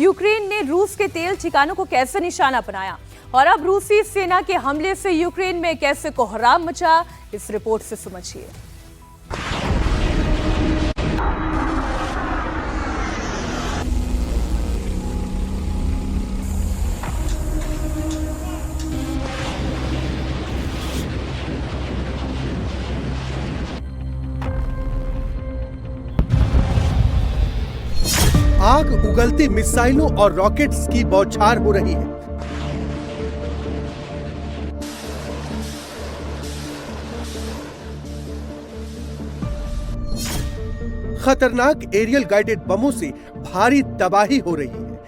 Ukraine ने रूस के तेल ठिकानों को कैसे निशाना बनाया और अब रूसी सेना के हमले से यूक्रेन में कैसे कोहराम मचा, इस रिपोर्ट से समझिए। आग उगलती मिसाइलों और रॉकेट्स की बौछार हो रही है। खतरनाक एरियल गाइडेड बमों से भारी तबाही हो रही है।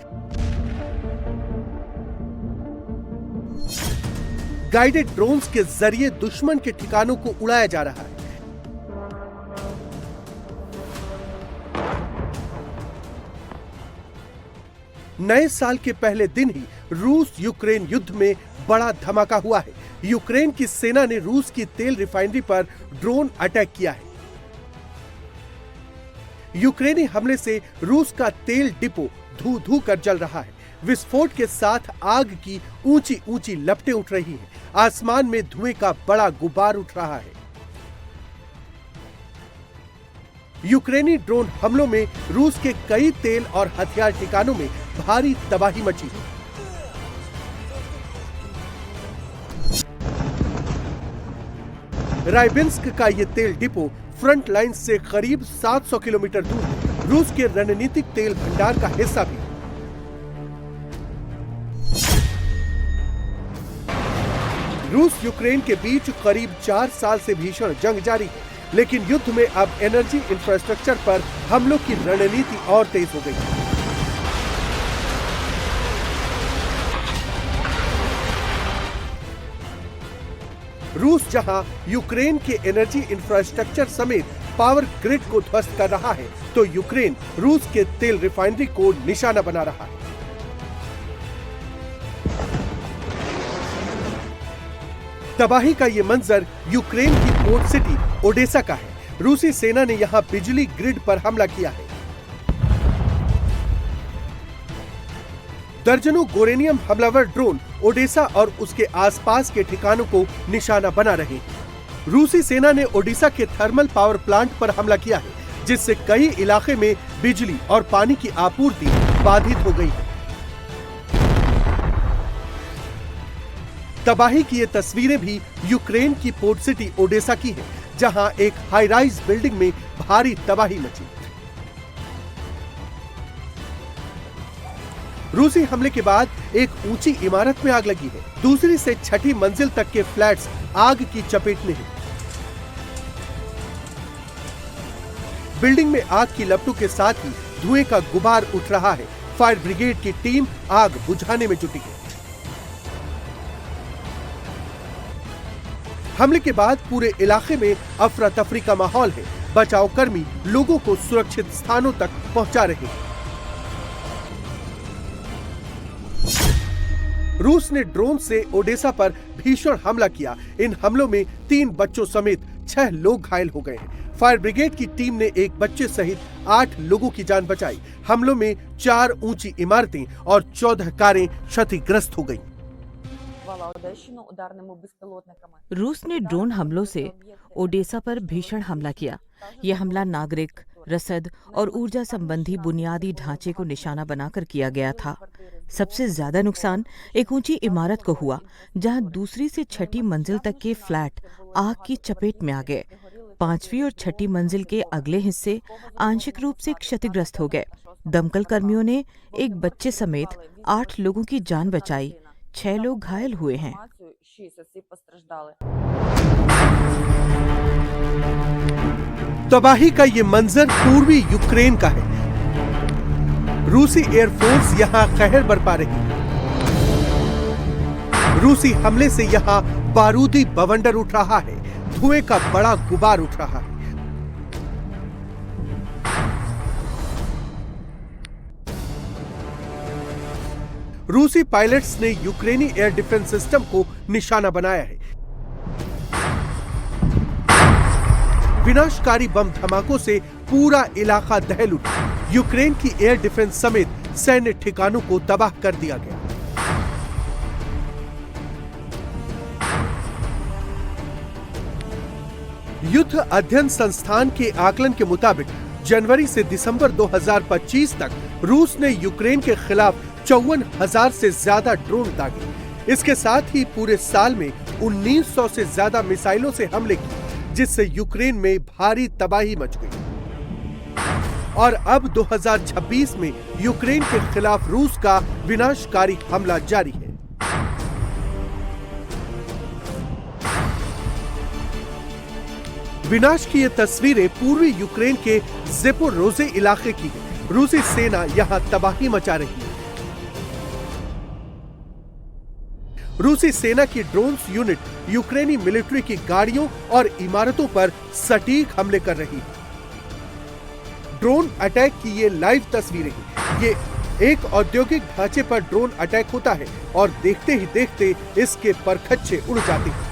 गाइडेड ड्रोन्स के जरिए दुश्मन के ठिकानों को उड़ाया जा रहा है। नए साल के पहले दिन ही रूस यूक्रेन युद्ध में बड़ा धमाका हुआ है। यूक्रेन की सेना ने रूस की तेल रिफाइनरी पर ड्रोन अटैक किया है। यूक्रेनी हमले से रूस का तेल डिपो धू धू कर जल रहा है। विस्फोट के साथ आग की ऊंची ऊंची लपटें उठ रही हैं। आसमान में धुएं का बड़ा गुब्बार उठ रहा है। यूक्रेनी ड्रोन हमलों में रूस के कई तेल और हथियार ठिकानों में भारी तबाही मची है। राइबिन्स्क का यह तेल डिपो फ्रंट लाइन से करीब 700 किलोमीटर दूर है। रूस के रणनीतिक तेल भंडार का हिस्सा भी। रूस यूक्रेन के बीच करीब 4 साल से भीषण जंग जारी है, लेकिन युद्ध में अब एनर्जी इंफ्रास्ट्रक्चर पर हमलों की रणनीति और तेज हो गई है। रूस जहां यूक्रेन के एनर्जी इंफ्रास्ट्रक्चर समेत पावर ग्रिड को ध्वस्त कर रहा है, तो यूक्रेन रूस के तेल रिफाइनरी को निशाना बना रहा है। तबाही का ये मंजर यूक्रेन की पोर्ट सिटी ओडेसा का है। रूसी सेना ने यहां बिजली ग्रिड पर हमला किया है। दर्जनों गोरेनियम हमलावर ड्रोन ओडेसा और उसके आसपास के ठिकानों को निशाना बना रहे हैं। रूसी सेना ने ओडिशा के थर्मल पावर प्लांट पर हमला किया है, जिससे कई इलाके में बिजली और पानी की आपूर्ति बाधित हो गई है। तबाही की ये तस्वीरें भी यूक्रेन की पोर्ट सिटी ओडेसा की है, जहां एक हाई राइज बिल्डिंग में भारी तबाही मची। रूसी हमले के बाद एक ऊंची इमारत में आग लगी है। दूसरी से छठी मंजिल तक के फ्लैट्स आग की चपेट में हैं। बिल्डिंग में आग की लपटों के साथ ही धुएं का गुबार उठ रहा है। फायर ब्रिगेड की टीम आग बुझाने में जुटी है। हमले के बाद पूरे इलाके में अफरा तफरी का माहौल है। बचाव कर्मी लोगों को सुरक्षित स्थानों तक पहुंचा रहे हैं। रूस ने ड्रोन से ओडेसा पर भीषण हमला किया। इन हमलों में 3 बच्चों समेत 6 लोग घायल हो गए हैं। फायर ब्रिगेड की टीम ने एक बच्चे सहित 8 लोगों की जान बचाई। हमलों में 4 ऊंची इमारतें और 14 कारें क्षतिग्रस्त हो गईं। रूस ने ड्रोन हमलों से ओडेसा पर भीषण हमला किया। यह हमला नागरिक, रसद और ऊर्जा संबंधी बुनियादी ढांचे को निशाना बनाकर किया गया था। सबसे ज्यादा नुकसान एक ऊंची इमारत को हुआ, जहां दूसरी से छठी मंजिल तक के फ्लैट आग की चपेट में आ गए। 5वीं और छठी मंजिल के अगले हिस्से आंशिक रूप से क्षतिग्रस्त हो गए। दमकल कर्मियों ने एक बच्चे समेत 8 लोगों की जान बचाई। 6 लोग घायल हुए हैं। तबाही का ये मंजर पूर्वी यूक्रेन का है। रूसी एयरफोर्स यहां कहर बरपा रही है। रूसी हमले से यहां बारूदी बवंडर उठ रहा है। धुएं का बड़ा गुबार उठ रहा है। रूसी पायलट्स ने यूक्रेनी एयर डिफेंस सिस्टम को निशाना बनाया है। विनाशकारी बम धमाकों से पूरा इलाका दहल उठा। यूक्रेन की एयर डिफेंस समेत सैन्य ठिकानों को तबाह कर दिया गया। युद्ध अध्ययन संस्थान के आकलन के मुताबिक जनवरी से दिसंबर 2025 तक रूस ने यूक्रेन के खिलाफ 54,000 से ज्यादा ड्रोन दागे। इसके साथ ही पूरे साल में 1900 से ज्यादा मिसाइलों से हमले किए, जिससे यूक्रेन में भारी तबाही मच गई। और अब 2026 में यूक्रेन के खिलाफ रूस का विनाशकारी हमला जारी है। विनाश की ये तस्वीरें पूर्वी यूक्रेन के ज़ेपोरोज़े इलाके की है। रूसी सेना यहां तबाही मचा रही है। रूसी सेना की ड्रोन्स यूनिट यूक्रेनी मिलिट्री की गाड़ियों और इमारतों पर सटीक हमले कर रही है। ड्रोन अटैक की ये लाइव तस्वीरें हैं। ये एक औद्योगिक ढांचे पर ड्रोन अटैक होता है और देखते ही देखते इसके परखच्चे उड़ जाते हैं।